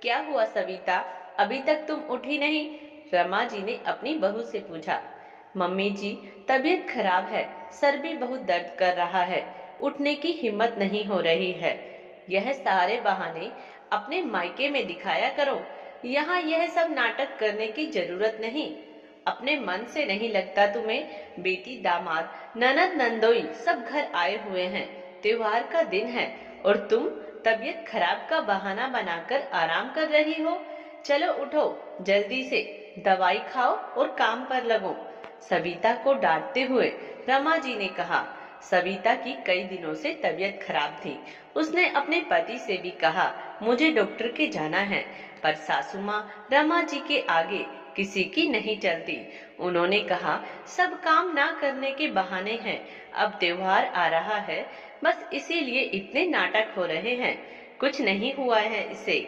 क्या हुआ सविता, अभी तक तुम उठी नहीं? रमा जी ने अपनी बहू से पूछा। मम्मी जी, तबीयत खराब है, सर भी बहुत दर्द कर रहा है, उठने की हिम्मत नहीं हो रही है। यह सारे बहाने अपने मायके में दिखाया करो, यहाँ यह सब नाटक करने की जरूरत नहीं। अपने मन से नहीं लगता तुम्हें? बेटी, दामाद, ननद, नंदोई सब घर आए हुए हैं, त्योहार का दिन है, और तुम तबीयत खराब का बहाना बनाकर आराम कर रही हो। चलो उठो, जल्दी से दवाई खाओ और काम पर लगो। सविता को डांटते हुए रमा जी ने कहा। सविता की कई दिनों से तबीयत खराब थी। उसने अपने पति से भी कहा, मुझे डॉक्टर के जाना है, पर सासू माँ रमा जी के आगे किसी की नहीं चलती। उन्होंने कहा, सब काम ना करने के बहाने हैं, अब त्योहार आ रहा है, बस इसीलिए इतने नाटक हो रहे हैं, कुछ नहीं हुआ है इसे।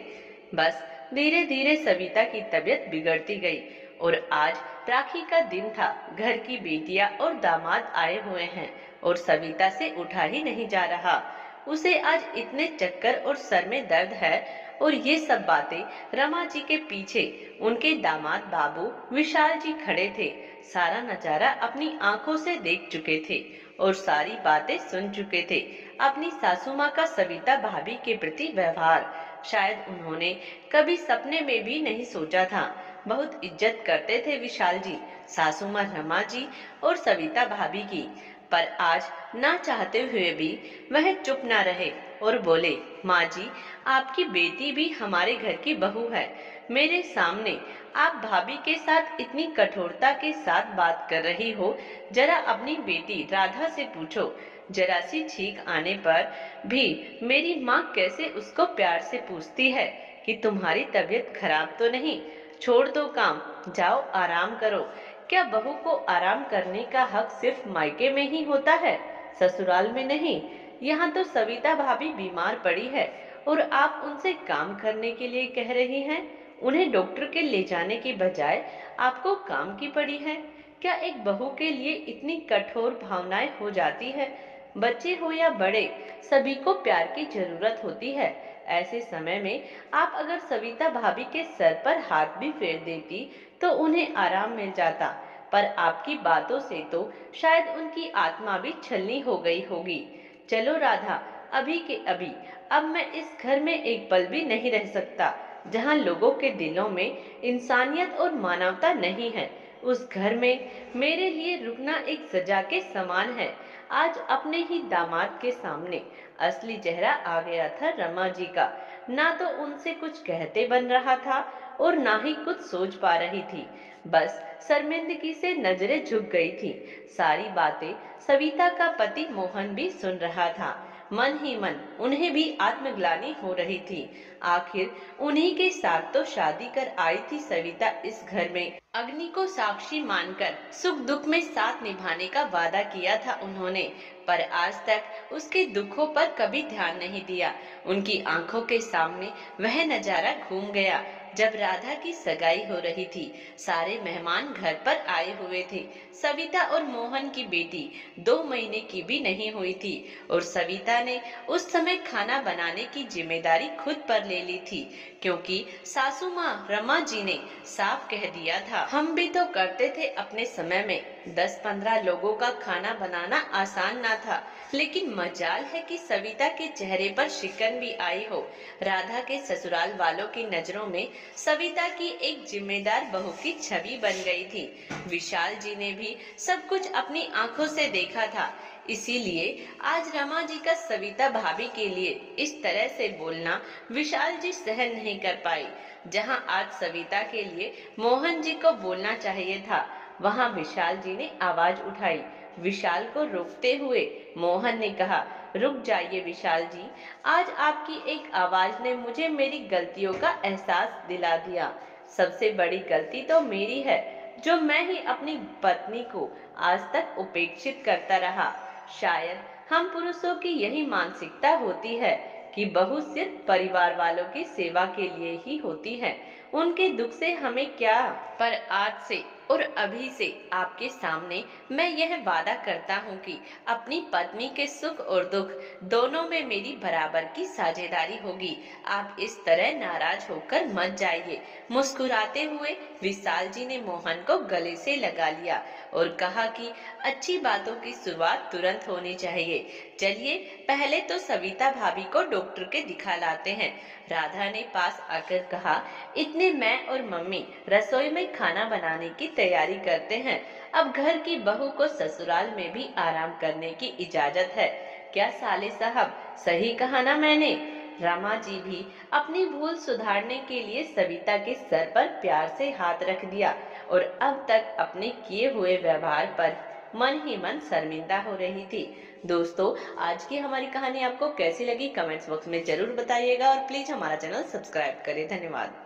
बस धीरे धीरे सविता की तबीयत बिगड़ती गई, और आज राखी का दिन था। घर की बेटियां और दामाद आए हुए हैं, और सविता से उठा ही नहीं जा रहा। उसे आज इतने चक्कर और सर में दर्द है, और ये सब बातें रमा जी के पीछे उनके दामाद बाबू विशाल जी खड़े थे। सारा नजारा अपनी आंखों से देख चुके थे और सारी बातें सुन चुके थे। अपनी सासू माँ का सविता भाभी के प्रति व्यवहार शायद उन्होंने कभी सपने में भी नहीं सोचा था। बहुत इज्जत करते थे विशाल जी, सासू माँ रमा जी और सविता भाभी की। पर आज ना चाहते हुए भी वह चुप ना रहे और बोले, माँ जी, आपकी बेटी भी हमारे घर की बहू है। मेरे सामने आप भाभी के साथ इतनी कठोरता के साथ बात कर रही हो। जरा अपनी बेटी राधा से पूछो, जरा सी छींक आने पर भी मेरी माँ कैसे उसको प्यार से पूछती है कि तुम्हारी तबीयत खराब तो नहीं? छोड़ दो काम, जाओ आराम करो। क्या बहू को आराम करने का हक सिर्फ मायके में ही होता है, ससुराल में नहीं? यहाँ तो सविता भाभी बीमार पड़ी है और आप उनसे काम करने के लिए कह रही हैं। उन्हें डॉक्टर के ले जाने के बजाय आपको काम की पड़ी है। क्या एक बहू के लिए इतनी कठोर भावनाएं हो जाती है? बच्चे हो या बड़े, सभी को प्यार की जरूरत होती है। ऐसे समय में आप अगर सविता भाभी के सर पर हाथ भी फेर देती तो उन्हें आराम मिल जाता। पर आपकी बातों से तो शायद उनकी आत्मा भी छलनी हो गई होगी। चलो राधा, अभी के अभी। अब मैं इस घर में एक पल भी नहीं रह सकता जहाँ लोगों के दिलों में इंसानियत और मानवता नहीं है। उस घर में मेरे लिए रुकना एक सजा के समान है। आज अपने ही दामाद के सामने असली चेहरा आ गया था रमा जी का। ना तो उनसे कुछ कहते बन रहा था और ना ही कुछ सोच पा रही थी। बस शर्मिंदगी से नजरें झुक गई थी। सारी बातें सविता का पति मोहन भी सुन रहा था। मन ही मन उन्हें भी आत्मग्लानि हो रही थी। आखिर उन्हीं के साथ तो शादी कर आई थी सविता इस घर में। अग्नि को साक्षी मानकर सुख दुख में साथ निभाने का वादा किया था उन्होंने, पर आज तक उसके दुखों पर कभी ध्यान नहीं दिया। उनकी आंखों के सामने वह नजारा घूम गया जब राधा की सगाई हो रही थी। सारे मेहमान घर पर आए हुए थे। सविता और मोहन की बेटी 2 महीने की भी नहीं हुई थी, और सविता ने उस समय खाना बनाने की जिम्मेदारी खुद पर ले ली थी, क्योंकि सासू माँ रमा जी ने साफ कह दिया था। हम भी तो करते थे अपने समय में, 10-15 लोगों का खाना बनाना आसान ना था। लेकिन मजाल है कि सविता के चेहरे पर शिकन भी आई हो। राधा के ससुराल वालों की नजरों में सविता की एक जिम्मेदार बहू की छवि बन गई थी। विशाल जी ने भी सब कुछ अपनी आंखों से देखा था। इसीलिए आज रमा जी का सविता भाभी के लिए इस तरह से बोलना विशाल जी सहन नहीं कर पाई। जहां आज सविता के लिए मोहन जी को बोलना चाहिए था, वहां विशाल जी ने आवाज उठाई। विशाल को रोकते हुए मोहन ने कहा, रुक जाइए विशाल जी, आज आपकी एक आवाज ने मुझे मेरी गलतियों का एहसास दिला दिया। सबसे बड़ी गलती तो मेरी है, जो मैं ही अपनी पत्नी को आज तक उपेक्षित करता रहा। शायद हम पुरुषों की यही मानसिकता होती है कि बहू सिर्फ परिवार वालों की सेवा के लिए ही होती है, उनके दुख से हमें क्या। पर आज से और अभी से आपके सामने मैं यह वादा करता हूँ कि अपनी पत्नी के सुख और दुख दोनों में मेरी बराबर की साझेदारी होगी। आप इस तरह नाराज होकर मत जाइए। मुस्कुराते हुए विशाल जी ने मोहन को गले से लगा लिया और कहा कि अच्छी बातों की शुरुआत तुरंत होनी चाहिए। चलिए पहले तो सविता भाभी को डॉक्टर के दिखा लाते हैं। राधा ने पास आकर कहा, इतने मैं और मम्मी रसोई में खाना बनाने की तैयारी करते हैं। अब घर की बहू को ससुराल में भी आराम करने की इजाजत है। क्या साले साहब, सही कहा ना मैंने? रमा जी भी अपनी भूल सुधारने के लिए सविता के सर पर प्यार से हाथ रख दिया और अब तक अपने किए हुए व्यवहार पर मन ही मन शर्मिंदा हो रही थी। दोस्तों, आज की हमारी कहानी आपको कैसी लगी कमेंट्स बॉक्स में जरूर बताइएगा और प्लीज हमारा चैनल सब्सक्राइब करें। धन्यवाद।